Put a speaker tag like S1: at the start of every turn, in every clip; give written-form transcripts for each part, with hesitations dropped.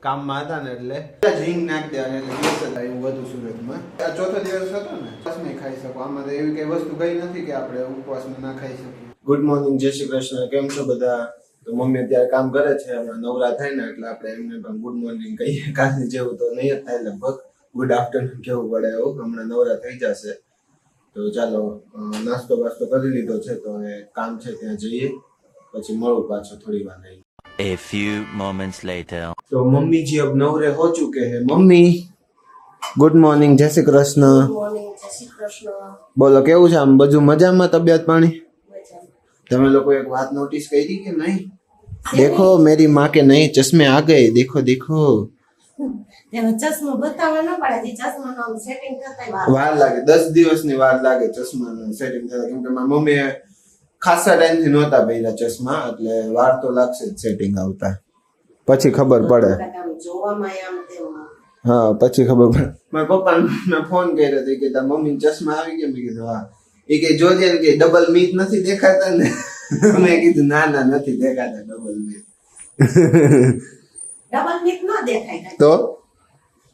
S1: કામમાં હતા ને એટલે ઝીંગ નાખી દેવાની એટલે દિવસ થાય એવું બધું સુરતમાં. આ ચોથો દિવસ હતો ને ઉપવાસમાં ખાઈ શકો. આમાં તો એવી કઈ વસ્તુ ગઈ નથી કે આપણે ઉપવાસમાં ના ખાઈ શકીએ. ગુડ મોર્નિંગ, જય શ્રી કૃષ્ણ. કેમ છો બધા? તો મમ્મી અત્યારે કામ કરે છે, હમણાં નવરા થાય ને એટલે આપણે એમને પણ ગુડ મોર્નિંગ કહીએ. કાલની જેવું તો નહીં જ થાય, લગભગ ગુડ આફ્ટરનૂન કેવું પડે એવું. હમણાં નવરા થઈ જશે તો ચાલો નાસ્તો વાસ્તો કરી લીધો છે તો હવે કામ છે ત્યાં જઈએ, પછી મળું પાછો થોડી વાર રહી.
S2: A few moments later.
S1: तो मम्मी जी अब नवरे हो चुके हैं. मम्मी गुड मॉर्निंग, जय श्री कृष्ण. बोलो केवुं छे? आम बधुं मजामां? तबियत पाणी તમે લોકો एक बात नोटिस करी कि नहीं? देखो मेरी माँ के नए चश्मे आ गए. देखो देखो
S3: चश्मो बतावा न पड़े. चश्मा नो सेटिंग करता
S1: वार लागे. 10 દિવસની વાર લાગે ચશ્મા સેટિંગ થતા, કેમ કે મારી મમ્મી ખાસા ટાઈમ થી નહોતા પહેર્યા ચશ્મા, એટલે વાર તો લાગશે જ સેટિંગ આવતા. પછી ખબર પડે. હા, પછી ખબર પડે. મારા પપ્પાને ફોન કર્યો હતો કે તારા મમ્મી ચશ્મા આવી ગયા. મેં કીધું હા. એ કે જોજે ને કે ડબલ મીટ નથી દેખાતા ને. મેં કીધું ના ના નથી દેખાતા ડબલ મીટ.
S3: ડબલ મીટ ન દેખાય
S1: તો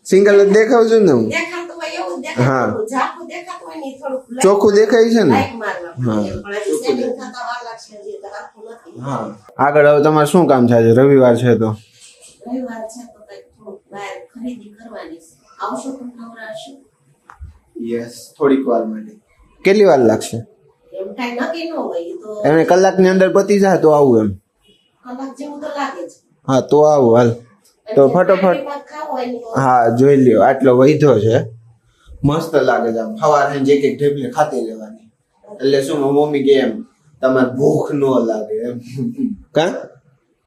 S1: સિંગલ જ દેખાવ છું ને હું.
S3: દેખાતું હોય એવું દેખાય.
S1: હા,
S3: ઝાકું દેખાતું હોય ને થોડું
S1: ચોખ્ખું દેખાય છે ને.
S3: હા, સેટિંગ થતા વાર લાગશે. જે રાખતું નથી.
S1: હા, આગળ હવે તમારે શું કામ છે? આજે રવિવાર છે તો
S3: રવિવાર છે તો કઈ થોડું બહાર ખરીદી કરવાની છે. આવશો તો નવરાશો?
S1: યસ, થોડીક વાર માટે. કેટલી વાર લાગશે?
S3: એમ કઈ નક્કી ન હોય. એ તો
S1: એને કલાકની અંદર પતી જાય તો આવું એમ.
S3: કલાક જેવું તો લાગે છે.
S1: હા, તો આવું હાલ. તો ફટોફટ. હા, જોઈ લ્યો આટલો વૈધો છે. મસ્ત લાગે છે. આમ સવારે એક એક ઢેબલી ખાતી રહેવાની. એટલે શું મમ્મી કે એમ તમારે ભૂખ ન લાગે એમ. કા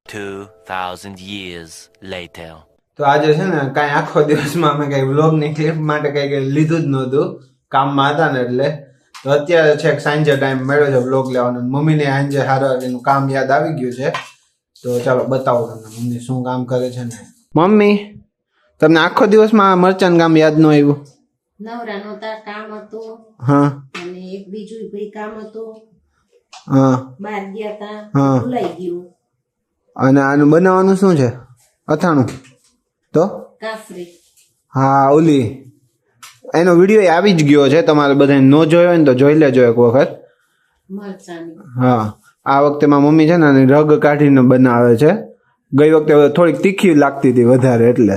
S2: 2000 years later.
S1: તો આજે છે ને કાંઈ આખો દિવસમાં અમે કઈ વ્લોગની ક્લિપ માટે કઈ લીધું જ નહોતું, કામમાં હતા ને એટલે. તો અત્યારે છેક સાંજે ટાઈમ મળ્યો છે વ્લોગ લેવાનો. મમ્મીને સાંજે સારું એનું કામ યાદ આવી ગયું છે. તો ચાલો બતાવો તમને મમ્મી શું કામ કરે છે ને. મમ્મી, તમને આખો દિવસમાં મરચાં કામ યાદ ન આવ્યું?
S3: નવરા નહોતા, કામ હતું.
S1: હા,
S3: અને એક બીજું ભાઈ કામ હતું.
S1: હા,
S3: બહાર ગયા તા,
S1: હા.
S3: ભૂલાઈ ગયું.
S1: અને આનું બનાવવાનું શું છે? અથાણું તો
S3: કાફરી.
S1: હા, ઓલી એનો વિડીયો આવી જ ગયો છે. તમારે બધાને ન જોયો હોય ને તો જોઈ લેજો એક વખત.
S3: મરચાની.
S1: હા, આ વખતે મારી મમ્મી છે ને આની રગ કાઢીને બનાવે છે. ગઈ વખતે થોડીક તીખી લાગતી હતી વધારે એટલે.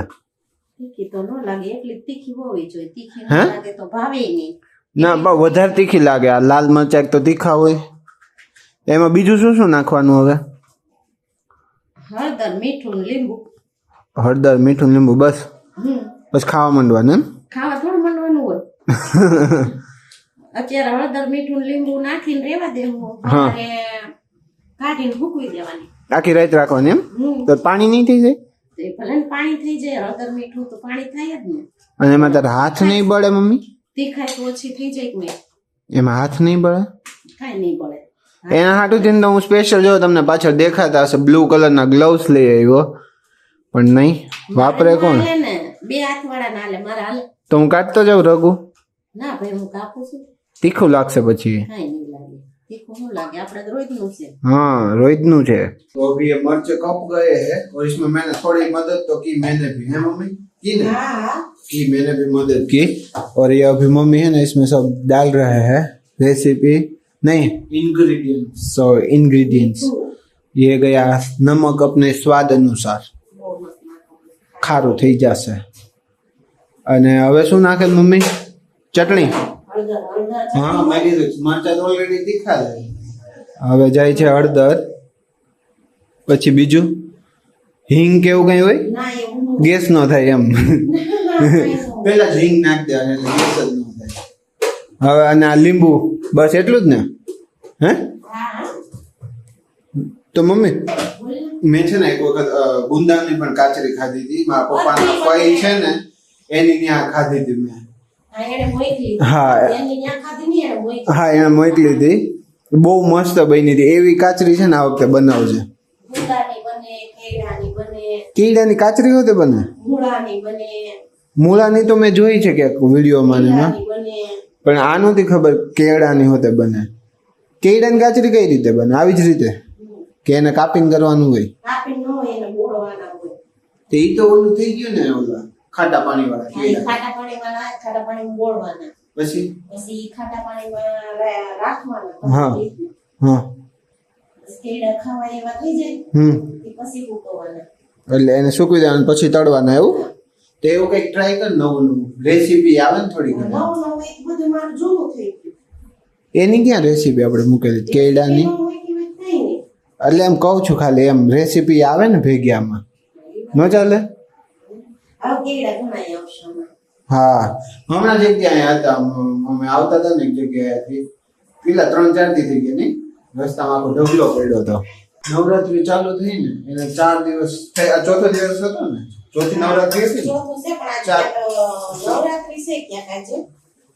S3: તીખી તો ન લાગે, એટલી તીખી હોવી જોઈએ. તીખી ન
S1: હે?
S3: લાગે તો ભાવે નહીં.
S1: ના, બહુ વધારે તીખી લાગે. આ લાલ મરચાં તો તીખા હોય. એમાં બીજું શું શું નાખવાનું હવે?
S3: હળદર, મીઠું, લીંબુ.
S1: હળદર, મીઠું, લીંબુ, બસ? બસ ખાવા માંડવાનું એમ?
S3: ખાવા થોડું માંડવાનું હોય. અત્યારે હળદર, મીઠું, લીંબુ નાખીને રેવા દેવું.
S1: હા.
S3: અને કાઢીને મૂકવી દેવાની.
S1: આખી રાત રાખવાની એમ? તો પાણી નહીં થઈ જાય?
S3: તો એ ભલે ને પાણી થઈ જાય. હળદર, મીઠું તો પાણી થાય જ ને.
S1: અને એમાં તારા હાથ નહીં બળે મમ્મી?
S3: તીખાઈ તો ઓછી થઈ જાય કે નહીં?
S1: એમાં હાથ નહીં બળે?
S3: કાંઈ નહીં પડે.
S1: એના હાટું થઈને તો હું સ્પેશિયલ જો તમને પાછળ દેખાતા હશે બ્લુ કલરના ગ્લવ્સ લઈ આવ્યો, પણ નહીં વાપરે કોણ?
S3: હાલે ને, બે હાથવાળા ના હાલે. મારા હાલે.
S1: તો હું કાઢતો જાઉં રઘુ?
S3: ના ભાઈ, હું કાપું છું.
S1: તીખું લાગશે પછી.
S3: કાંઈ નહીં લાગે. તીખું શું લાગે? આપણે તો રોજનું છે.
S1: हाँ, रोहितनु है। तो अभी ये मर्च कप गए हैं और इसमें मैंने थोड़ी मदद तो की, मैंने भी है मम्मी की ना?
S3: हाँ,
S1: की मैंने भी मदद की। और ये अभी मम्मी है ना इसमें सब डाल रहे हैं रेसिपी नहीं इंग्रेडिएंट्स। सो इंग्रेडिएंट्स ये गया नमक अपने स्वाद अनुसार, खारू થઈ જશે। અને હવે શું નાખે મમ્મી? ચટણી? હા, મેં કીધું મરચાં તો ઓલરેડી તીખા છે. હવે જાય છે હળદર, પછી બીજું હિંગ કેવું કઈ હોય?
S3: ના એવું ન
S1: ગેસ નો થાય એમ.
S3: હોય.
S1: પેલા હિંગ નાખ દેવાનું એટલે ગેસ જ ન થાય. હવે અને આ લીંબુ, બસ એટલું જ ને? હે?
S3: હા,
S1: તો મમ્મી મેં છે ને એક વખત ગુંદાની પણ કાચરી ખાધી હતી. મારા પપ્પાના ફઈ છે ને એની ત્યાં ખાધી હતી મેં.
S3: એને મોકલી.
S1: હા.
S3: એની ત્યાં ખાધી નહીં, એને મોકલી.
S1: હા, એને મોકલી હતી. બહુ મસ્ત બની હતી. એવી કાચરી છે ને આ વખતે બનાવજે.
S3: ગુંદાની બને, કેળાની બને,
S1: કીડાની કાચરી હોતે બને?
S3: મૂળાની બને,
S1: મૂળાની તો મેં જોઈ છે ક્યાંક વિડીયોમાં ને એમાં.
S3: કેળાની બને.
S1: પણ આ નહોતી ખબર કેળાની હોતે બને. કેળાની કાચરી કઈ રીતે બને? આવી જ રીતે કે એને કાપિંગ કરવાનું હોય?
S3: કાપી ન હોય એને બોળવાના હોય.
S1: તે ઈ તો ઓલું થઈ ગયું ને ઓલા ખાટા પાણી વાળા
S3: હા, ઈ ખાટા પાણીવાળા ખાટા પાણી બોળવાના
S1: પછી
S3: પછી ઈ ખાટા પાણીમાં રાખવાના
S1: હા. હા
S3: પછી કેળા ખાવા એવા થઈ જાય તે પછી ફૂટવાના
S1: એટલે એને સૂકવી દેવાનું પછી તળવાના એવું તો એવું કઈક ટ્રાય કર નવું નવું રેસીપી આવે ને થોડી ઘણી
S3: નવું નવું એક બધું મારું જૂનું થઈ ગયું
S1: એની ક્યાં રેસીપી આપણે મૂકેલી કેળાની
S3: એવું હોય કે એવું થાય નહીં.
S1: એટલે એમ કહું છું ખાલી એમ રેસીપી આવે ને ભેગી આમાં ન ચાલે
S3: હવે કેળા ઘણા આવશે હમણાં.
S1: હા હમણાં જ એક ત્યાં હતા અમે આવતા હતા ને એક જગ્યાએથી પેલા 3-4 દી થઈ ગયા નહીં રસ્તામાં આખો ઢગલો પડ્યો હતો નવરાત્રી ચાલુ થઈ ને એને 4 દિવસ થયા ચોથો દિવસ હતો ને ચોથી નવરાત્રી હતી ને
S3: ચોથું છે પણ
S1: ચાર.
S3: આજે નવરાત્રી છે ક્યાંક આજે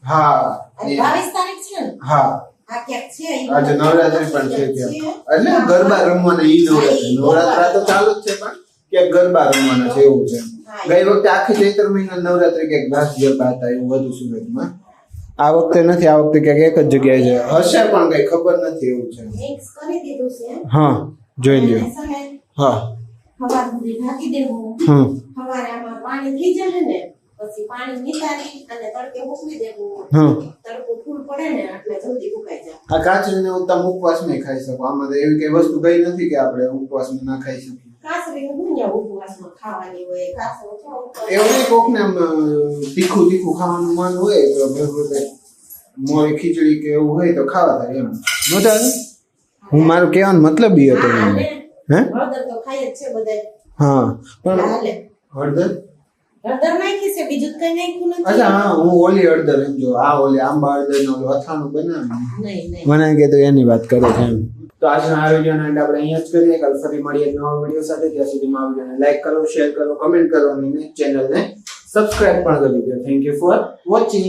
S1: હા
S3: આજે
S1: એ-
S3: 22 તારીખ છે ને
S1: હા
S3: આ ક્યાંક છે ઈ
S1: આજે નવરાત્રી પણ છે ત્યાં એટલે ગરબા રમવાના ઈ નવરાત્રી નવરાત્રા તો ચાલુ જ છે પણ ક્યાંક ગરબા રમવાના છે એવું છે ગઈ વખતે આખી ચૈત્ર મહિના નવરાત્રી ક્યાંક રાસ ગરબા હતા એવું બધું સુરતમાં આ વખતે નથી આ વખતે ક્યાંક એક જ જગ્યાએ છે હશે પણ કઈ ખબર નથી એવું છે
S3: મિક્સ કરી દીધું છે
S1: હા જોઈ લ્યો
S3: અને છે ને
S1: હા
S3: સવાર સુધી ઢાંકી દેવું
S1: હમ
S3: સવારે આમાં પાણી થઈ જાય ને પછી પાણી નિતારી અને તડકે મૂકી દેવું
S1: હમ
S3: તડકો ફૂલ પડે ને એટલે જલ્દી ફૂકાઈ જાય
S1: આ કાચરીને તમે ઉપવાસમાં ખાઈ શકો આમાં તો એવી કઈ વસ્તુ ગઈ નથી કે આપણે ઉપવાસમાં ના ખાઈ શકીએ
S3: કાસરી ગુંજા ઉપવાસમાં ખાવાની હોય કાસરો થોડો
S1: એવું નહીં કોકને આમ તીખું તીખું ખાવાનું મન હોય તો ભેગું કઈ મોરી ખીચડી કે એવું હોય તો ખાવા થાય એમ ન ચાલે હું મારું કહેવાનો મતલબ ઈ હતો
S3: હા,
S1: હે
S3: હળદર તો ખાય જ છે બધાય.
S1: હા પણ
S3: હાલે.
S1: હળદર
S3: હળદર નાખી છે બીજું કઈ નાખ્યું નથી
S1: અચ્છા હા હું ઓલી હળદર એમ જો આ ઓલી આંબા હળદર નો અથાણું બનાવે
S3: નહીં નહીં
S1: મને કે તો એની વાત કરો છો એમ તો આજના આ વિડીયોનો એન્ડ આપણે અહીંયા જ કરીએ કાલ ફરી મળીએ એક નવા વિડીયો સાથે ત્યાં સુધીમાં આ વિડીયોને લાઈક કરો શેર કરો કમેન્ટ કરો અને ચેનલને સબસ્ક્રાઇબ પણ કરી દો થેન્ક યુ ફોર વોચિંગ